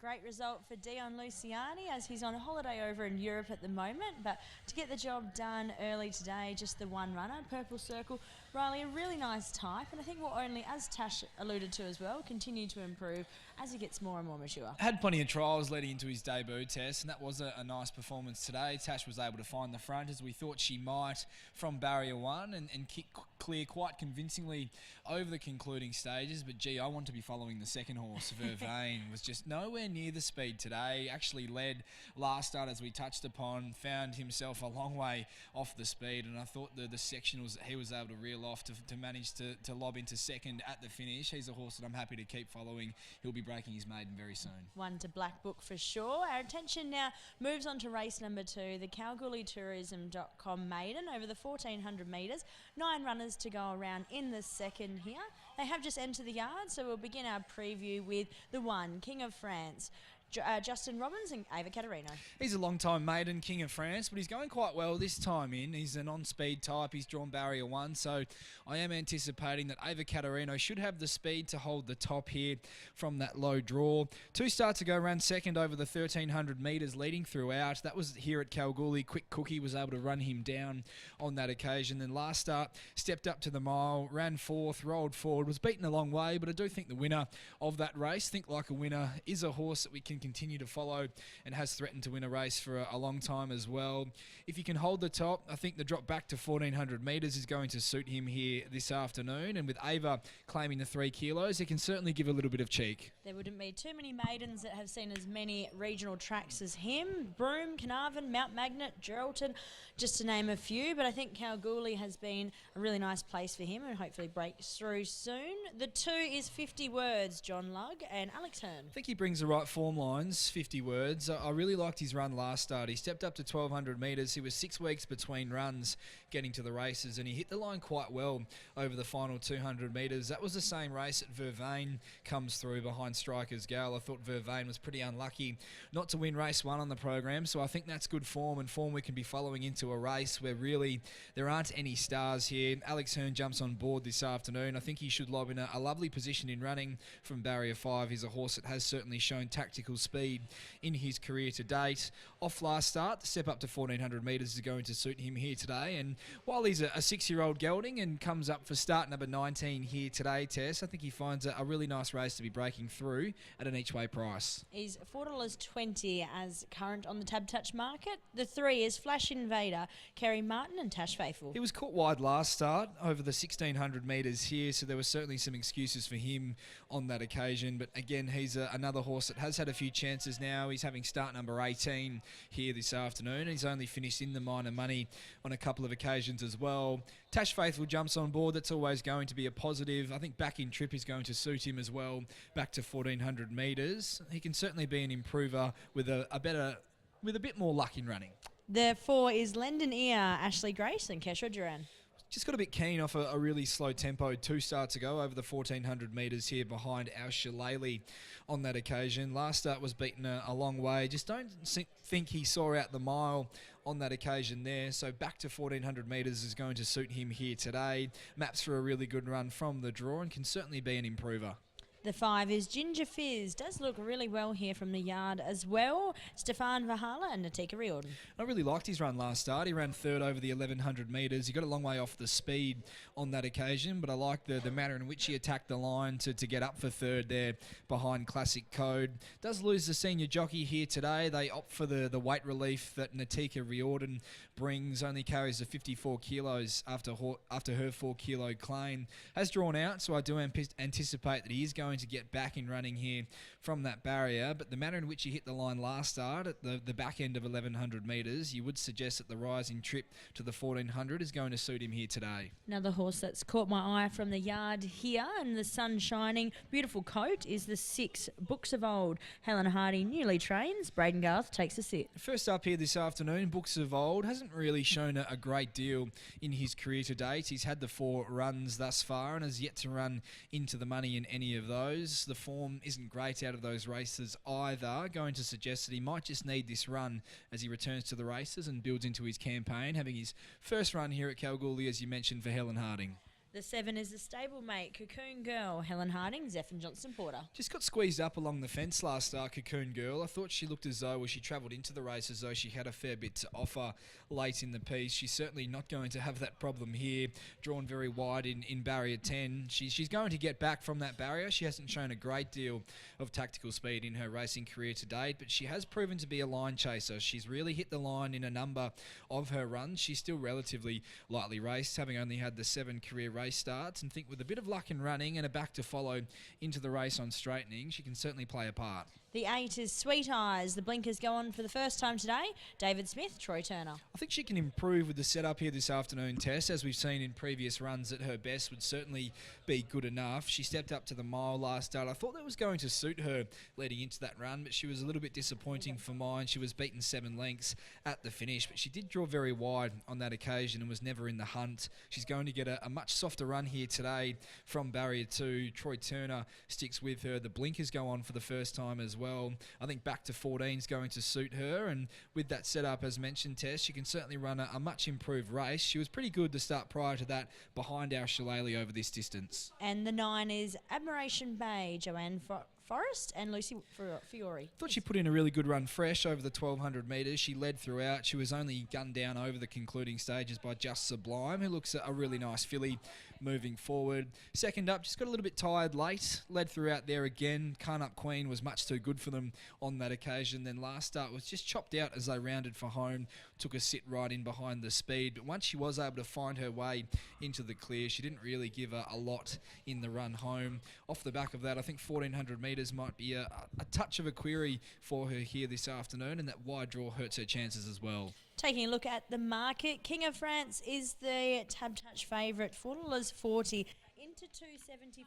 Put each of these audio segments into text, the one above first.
great result for Dion Luciani as he's on holiday over in Europe at the moment, but to get the job done early today, just the one runner, Purple Circle. Riley, a really nice type, and I think will only, as Tash alluded to as well, continue to improve as he gets more and more mature. Had plenty of trials leading into his debut test, and that was a nice performance today. Tash was able to find the front as we thought she might from barrier one and kick clear quite convincingly over the concluding stages, but gee, I want to be following the second horse. Vervain was just nowhere near the speed today, actually led last start as we touched upon, found himself a long way off the speed, and I thought the sectionals that he was able to reel off to manage to lob into second at the finish. He's a horse that I'm happy to keep following. He'll be breaking his maiden very soon. One to Black Book for sure. Our attention now moves on to race number 2, the KalgoorlieTourism.com Maiden over the 1400 metres. 9 runners to go around in the second here. They have just entered the yard, so we'll begin our preview with the 1, King of France. Justin Robbins and Ava Caterino. He's a long-time maiden, King of France, but he's going quite well this time in. He's an on-speed type. He's drawn barrier 1, so I am anticipating that Ava Caterino should have the speed to hold the top here from that low draw. 2 starts to go around second over the 1300 metres leading throughout. That was here at Kalgoorlie. Quick Cookie was able to run him down on that occasion. Then last start, stepped up to the mile, ran 4th, rolled forward, was beaten a long way, but I do think the winner of that race, Think Like a Winner, is a horse that we can continue to follow and has threatened to win a race for a long time as well. If you can hold the top, I think the drop back to 1400 metres is going to suit him here this afternoon, and with Ava claiming the 3 kilos, it can certainly give a little bit of cheek. There wouldn't be too many maidens that have seen as many regional tracks as him. Broome, Carnarvon, Mount Magnet, Geraldton, just to name a few, but I think Kalgoorlie has been a really nice place for him and hopefully breaks through soon. The 2 is 50 Words, John Lugg and Alex Hearn. I think he brings the right form line. 50 Words. I really liked his run last start. He stepped up to 1200 metres. He was 6 weeks between runs getting to the races, and he hit the line quite well over the final 200 metres. That was the same race that Vervain comes through behind Striker's Gal. I thought Vervain was pretty unlucky not to win race 1 on the program, so I think that's good form and form we can be following into a race where really there aren't any stars here. Alex Hearn jumps on board this afternoon. I think he should lob in a lovely position in running from barrier 5. He's a horse that has certainly shown tactical speed in his career to date. Off last start, the step up to 1400 metres is going to suit him here today, and while he's a 6-year-old gelding and comes up for start number 19 here today, Tess, I think he finds a really nice race to be breaking through at an each way price. He's $4.20 as current on the Tab Touch market. The 3 is Flash Invader, Carey Martin and Natasha Faithfull. He was caught wide last start over the 1600 metres here, so there were certainly some excuses for him on that occasion, but again, he's another horse that has had a few chances now. He's having start number 18 here this afternoon. He's only finished in the minor money on a couple of occasions as well. Tash Faithfull jumps on board. That's always going to be a positive. I think back in trip is going to suit him as well, back to 1400 metres. He can certainly be an improver with a bit more luck in running. The 4 is Lend an Ear, Ashley Grace and Kesha Duran. Just got a bit keen off a really slow tempo 2 starts ago over the 1400 metres here behind our Shillelagh on that occasion. Last start was beaten a long way. Just don't think he saw out the mile on that occasion there. So back to 1400 metres is going to suit him here today. Maps for a really good run from the draw and can certainly be an improver. The 5 is Ginger Fizz. Does look really well here from the yard as well. Stefan Vahala and Natika Riordan. I really liked his run last start. He ran 3rd over the 1100 metres. He got a long way off the speed on that occasion, but I like the manner in which he attacked the line to get up for 3rd there behind Classic Code. Does lose the senior jockey here today. They opt for the weight relief that Natika Riordan brings. Only carries the 54 kilos after her 4 kilo claim. Has drawn out, so I do anticipate that he is going to get back in running here from that barrier, but the manner in which he hit the line last start at the back end of 1100 metres, you would suggest that the rising trip to the 1400 is going to suit him here today. Another horse that's caught my eye from the yard here and the sun shining, beautiful coat, is the 6, Books of Old. Helen Hardy newly trains. Braden Garth takes a sit. First up here this afternoon, Books of Old hasn't really shown a great deal in his career to date. He's had the 4 runs thus far and has yet to run into the money in any of those. The form isn't great out of those races either, going to suggest that he might just need this run as he returns to the races and builds into his campaign, having his first run here at Kalgoorlie, as you mentioned, for Helen Harding. The 7 is the stablemate, Cocoon Girl, Helen Harding, Zephyr Johnson-Porter. Just got squeezed up along the fence last start, Cocoon Girl. I thought she looked as though, she travelled into the race as though she had a fair bit to offer late in the piece. She's certainly not going to have that problem here. Drawn very wide in barrier 10. She's going to get back from that barrier. She hasn't shown a great deal of tactical speed in her racing career to date, but she has proven to be a line chaser. She's really hit the line in a number of her runs. She's still relatively lightly raced, having only had the 7 career race starts, and think with a bit of luck in running and a back to follow into the race on straightening, she can certainly play a part. The 8 is Sweet Eyes. The blinkers go on for the first time today. David Smith, Troy Turner. I think she can improve with the setup here this afternoon, Tess. As we've seen in previous runs, at her best would certainly be good enough. She stepped up to the mile last start. I thought that was going to suit her leading into that run, but she was a little bit disappointing for mine. She was beaten 7 lengths at the finish, but she did draw very wide on that occasion and was never in the hunt. She's going to get a much softer run here today from barrier 2. Troy Turner sticks with her. The blinkers go on for the first time as well. I think back to 14 is going to suit her, and with that setup, as mentioned, Tess, she can certainly run a much improved race. She was pretty good to start prior to that behind our Shillelagh over this distance. And the 9 is Admiration Bay, Joanne Forrest and Lucy Fiore. Thought she put in a really good run fresh over the 1200 metres. She led throughout. She was only gunned down over the concluding stages by Just Sublime, who looks a really nice filly moving forward. Second up, just got a little bit tired late. Led throughout there again. Carn Up Queen was much too good for them on that occasion. Then last start was just chopped out as they rounded for home. Took a sit right in behind the speed. But once she was able to find her way into the clear, she didn't really give a lot in the run home. Off the back of that, I think 1400 metres might be a touch of a query for her here this afternoon, and that wide draw hurts her chances as well. Taking a look at the market, King of France is the Tab Touch favourite, $4.40 into $2.75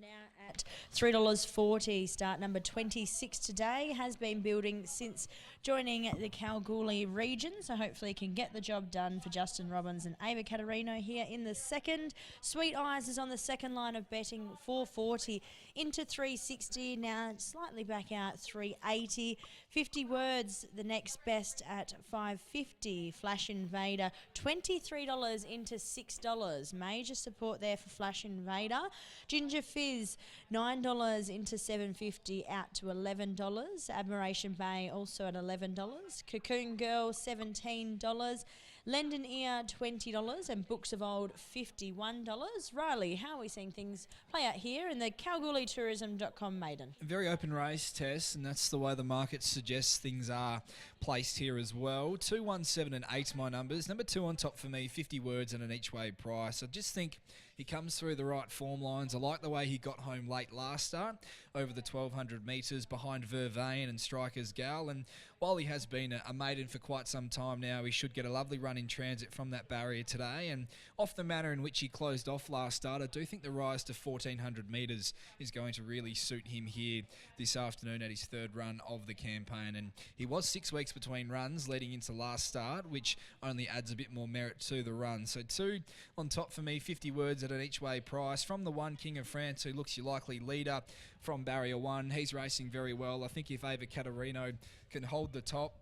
now at $3.40. Start number 26 today, has been building since joining the Kalgoorlie region, so hopefully can get the job done for Justin Robbins and Ava Caterino here in the second. Sweet Eyes is on the second line of betting, $4.40 into $3.60, now slightly back out, $3.80. 50 Words, the next best at $5.50. Flash Invader, $23 into $6. Major support there for Flash Invader. Ginger Fizz, $9 into $7.50, out to $11. Admiration Bay also at $11. Cocoon Girl, $17. Lend an Ear, $20, and Books of Old, $51. Riley, how are we seeing things play out here in the KalgoorlieTourism.com Maiden? A very open race, Tess, and that's the way the market suggests things are placed here as well. 2, 1, 7 and 8 my numbers. Number 2 on top for me, 50 Words and an each way price. I just think he comes through the right form lines. I like the way he got home late last start over the 1200 metres behind Vervain and Striker's Gal. And while he has been a maiden for quite some time now, he should get a lovely run in transit from that barrier today. And off the manner in which he closed off last start, I do think the rise to 1400 metres is going to really suit him here this afternoon at his third run of the campaign. And he was 6 weeks between runs leading into last start, which only adds a bit more merit to the run. So 2 on top for me, 50 Words at an each way price from the 1 King of France, who looks your likely leader from barrier 1. He's racing very well. I think if Ava Caterino can hold the top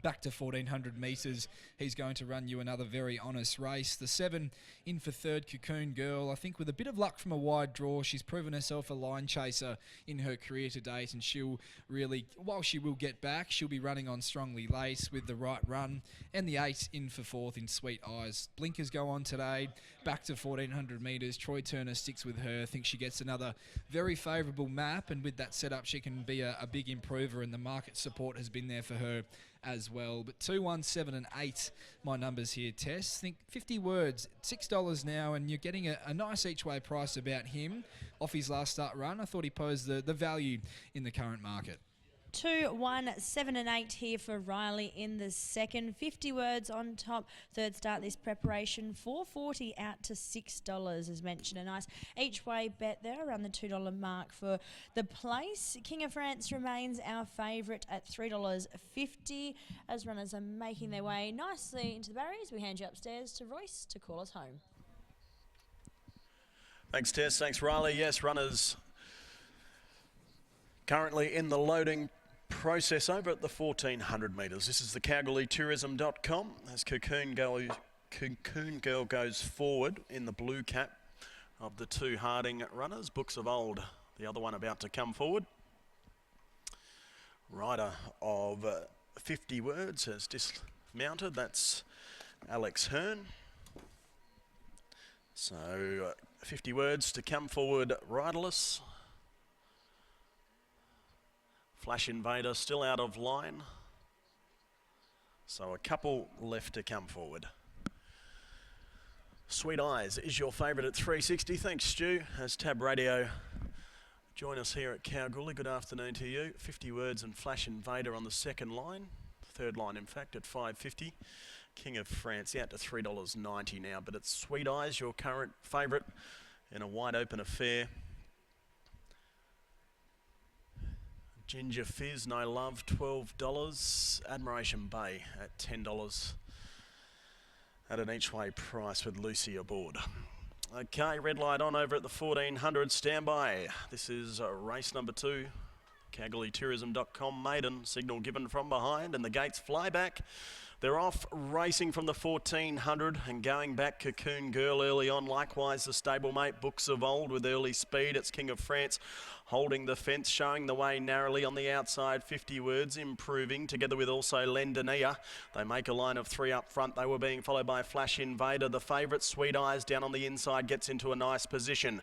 back to 1400 metres, he's going to run you another very honest race. The 7 in for third, Cocoon Girl. I think with a bit of luck from a wide draw, she's proven herself a line chaser in her career to date, and she'll really, while she will get back, she'll be running on strongly late with the right run. And the 8 in for fourth in Sweet Eyes. Blinkers go on today, back to 1400 metres. Troy Turner sticks with her. I think she gets another very favourable map, and with that setup, she can be a big improver, and the market support has been there for her as well. But 2, 1, 7 and 8 my numbers here, Tess. Think 50 Words, $6 now, and you're getting a nice each way price about him off his last start run. I thought he posed the value in the current market. 2, 1, 7 and 8 here for Riley in the second. 50 Words on top. Third start this preparation. $4.40 out to $6 as mentioned. A nice each way bet there around the $2 mark for the place. King of France remains our favourite at $3.50 as runners are making their way nicely into the barriers. We hand you upstairs to Royce to call us home. Thanks, Tess. Thanks, Riley. Yes, runners currently in the loading process over at the 1400 metres. This is the KalgoorlieTourism.com as Cocoon Girl goes forward in the blue cap of the two Harding runners. Books of Old, the other one about to come forward. Rider of 50 words has dismounted. That's Alex Hearn. So 50 words to come forward riderless. Flash Invader still out of line. So a couple left to come forward. Sweet Eyes is your favourite at 360. Thanks, Stu. As Tab Radio join us here at Kalgoorlie. Good afternoon to you. 50 words and Flash Invader on the second line. Third line, in fact, at $5.50. King of France out to $3.90 now, but it's Sweet Eyes, your current favourite in a wide open affair. Ginger Fizz, No Love, $12. Admiration Bay at $10 at an each way price with Lucy aboard. Okay, red light on over at the 1400. Stand by. This is race number 2. KalgoorlieTourism.com Maiden. Signal given from behind and the gates fly back. They're off racing from the 1400 and going back. Cocoon Girl early on. Likewise the stablemate Books of Old with early speed. It's King of France holding the fence, showing the way narrowly on the outside. 50 words improving together with also Lendania. They make a line of 3 up front. They were being followed by Flash Invader. The favourite Sweet Eyes down on the inside gets into a nice position.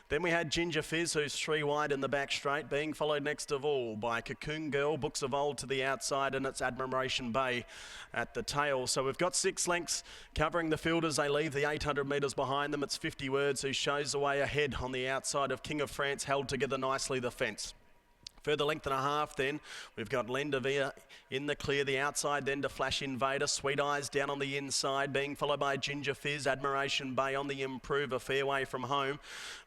Then we had Ginger Fizz, who's 3 wide in the back straight, being followed next of all by Cocoon Girl, Books of Old to the outside, and it's Admiration Bay at the tail. So we've got 6 lengths covering the field as they leave the 800 metres behind them. It's 50 words who shows the way ahead on the outside of King of France, held together nicely the fence. Further length and a half then, we've got Lendavia in the clear, the outside then to Flash Invader, Sweet Eyes down on the inside, being followed by Ginger Fizz, Admiration Bay on the improve, a fair way from home.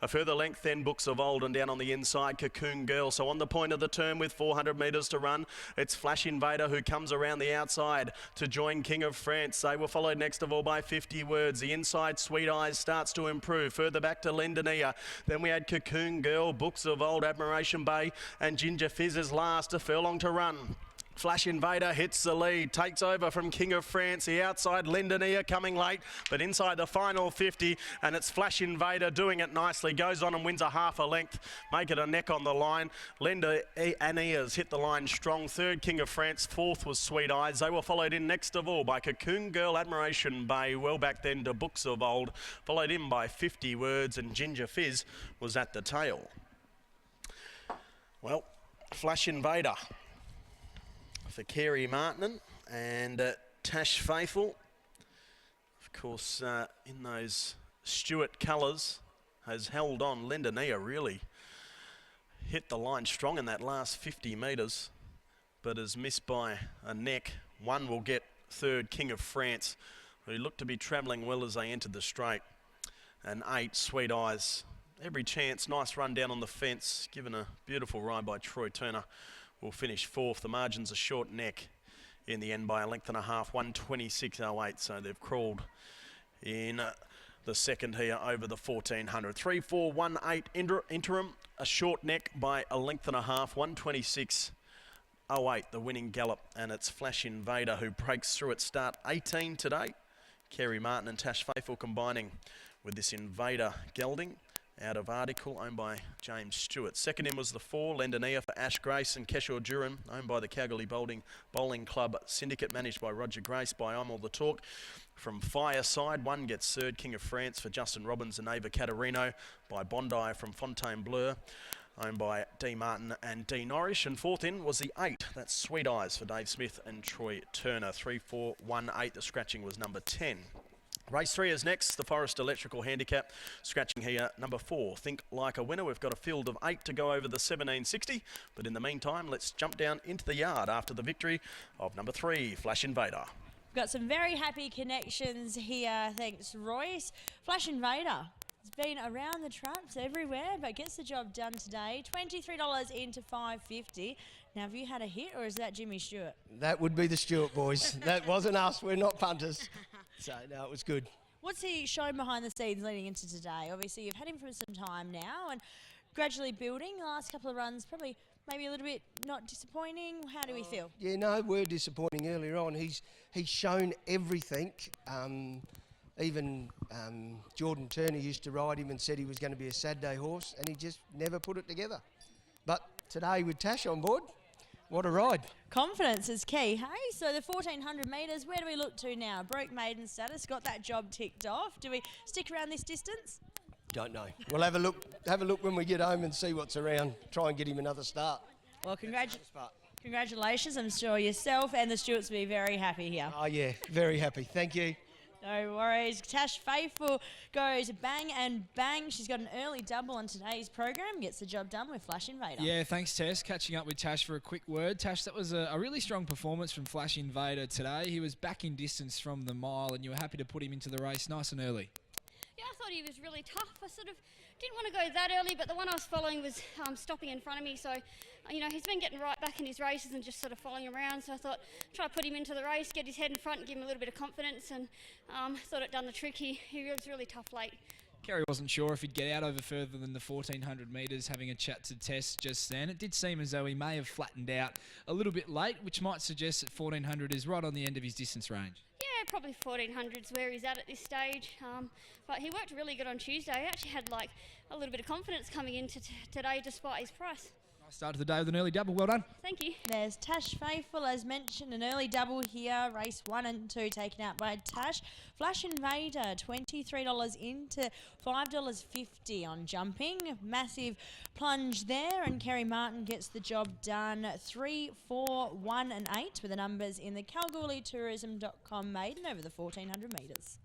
A further length then, Books of Old, and down on the inside, Cocoon Girl. So on the point of the turn with 400 metres to run, it's Flash Invader who comes around the outside to join King of France. They were followed next of all by 50 words. The inside, Sweet Eyes starts to improve. Further back to Lendania. Then we had Cocoon Girl, Books of Old, Admiration Bay, and Ginger Fizz is last, a furlong to run. Flash Invader hits the lead, takes over from King of France. The outside, Lendania coming late, but inside the final 50, and it's Flash Invader doing it nicely. Goes on and wins a half a length, make it a neck on the line. Lendania's hit the line strong. Third, King of France. Fourth was Sweet Eyes. They were followed in next of all by Cocoon Girl, Admiration Bay, well back then to Books of Old, followed in by 50 words, and Ginger Fizz was at the tail. Well, Flash Invader for Carey Martin and Tash Faithfull. Of course, in those Stuart colours, has held on. Lendania really hit the line strong in that last 50 metres, but has missed by a neck. One will get third, King of France, who looked to be travelling well as they entered the straight. And 8, Sweet Eyes. Every chance, nice run down on the fence, given a beautiful ride by Troy Turner. Will finish 4th. The margin's a short neck in the end by a length and a half, 126.08. So they've crawled in the second here over the 1400. 3-4-1-8 interim, a short neck by a length and a half, 126.08. The winning gallop, and it's Flash Invader who breaks through at start 18 today. Carey Martin and Tash Faithfull combining with this Invader gelding. Out of article, owned by James Stewart. Second in was the 4, Lendania for Ash Grace and Keshore Duran, owned by the Kalgoorlie Bowling Club Syndicate, managed by Roger Grace, by I'm All the Talk. From Fireside, 1 gets third, King of France for Justin Robbins and Ava Caterino, by Bondi from Fontainebleau, owned by D. Martin and D. Norrish. And 4th in was the 8, that's Sweet Eyes for Dave Smith and Troy Turner. 3-4-1-8, the scratching was number 10. Race 3 is next, the Forest Electrical Handicap. Scratching here, number 4, Think Like a Winner. We've got a field of 8 to go over the 1760. But in the meantime, let's jump down into the yard after the victory of number 3, Flash Invader. We've got some very happy connections here, thanks Royce. Flash Invader has been around the traps everywhere, but gets the job done today. $23 into $5.50. Now, have you had a hit, or is that Jimmy Stewart? That would be the Stewart boys. That wasn't us. We're not punters. So, no, it was good. What's he shown behind the scenes leading into today? Obviously, you've had him for some time now and gradually building. The last couple of runs, probably maybe a little bit not disappointing. How do we feel? Yeah, no, we're disappointing earlier on. He's shown everything. Even Jordan Turner used to ride him and said he was going to be a Saturday horse, and he just never put it together. But today with Tash on board, what a ride. Confidence is key, hey? So the 1400 metres, where do we look to now? Broke maiden status, got that job ticked off. Do we stick around this distance? Don't know. We'll have a look when we get home and see what's around. Try and get him another start. Well, congratulations. I'm sure yourself and the stewards will be very happy here. Oh yeah, very happy. Thank you. No worries. Tash Faithfull goes bang and bang. She's got an early double on today's program. Gets the job done with Flash Invader. Yeah, thanks, Tess. Catching up with Tash for a quick word. Tash, that was a really strong performance from Flash Invader today. He was back in distance from the mile, and you were happy to put him into the race nice and early. Yeah, I thought he was really tough. I sort of didn't want to go that early, but the one I was following was stopping in front of me. So, he's been getting right back in his races and just sort of following around. So I thought, try to put him into the race, get his head in front and give him a little bit of confidence. And thought it done the trick. He was really tough late. Carey wasn't sure if he'd get out over further than the 1400 metres, having a chat to Tess just then. It did seem as though he may have flattened out a little bit late, which might suggest that 1400 is right on the end of his distance range. Yeah, probably 1400's where he's at this stage. But he worked really good on Tuesday. He actually had a little bit of confidence coming into today despite his price. Nice start to the day with an early double. Well done. Thank you. There's Tash Faithfull, as mentioned, an early double here. Race 1 and 2 taken out by Tash. Flash Invader, $23 into $5.50 on jumping. Massive plunge there, and Carey Martin gets the job done. 3, 4, 1 and 8 with the numbers in the Kalgoorlie Tourism.com maiden over the 1400 metres.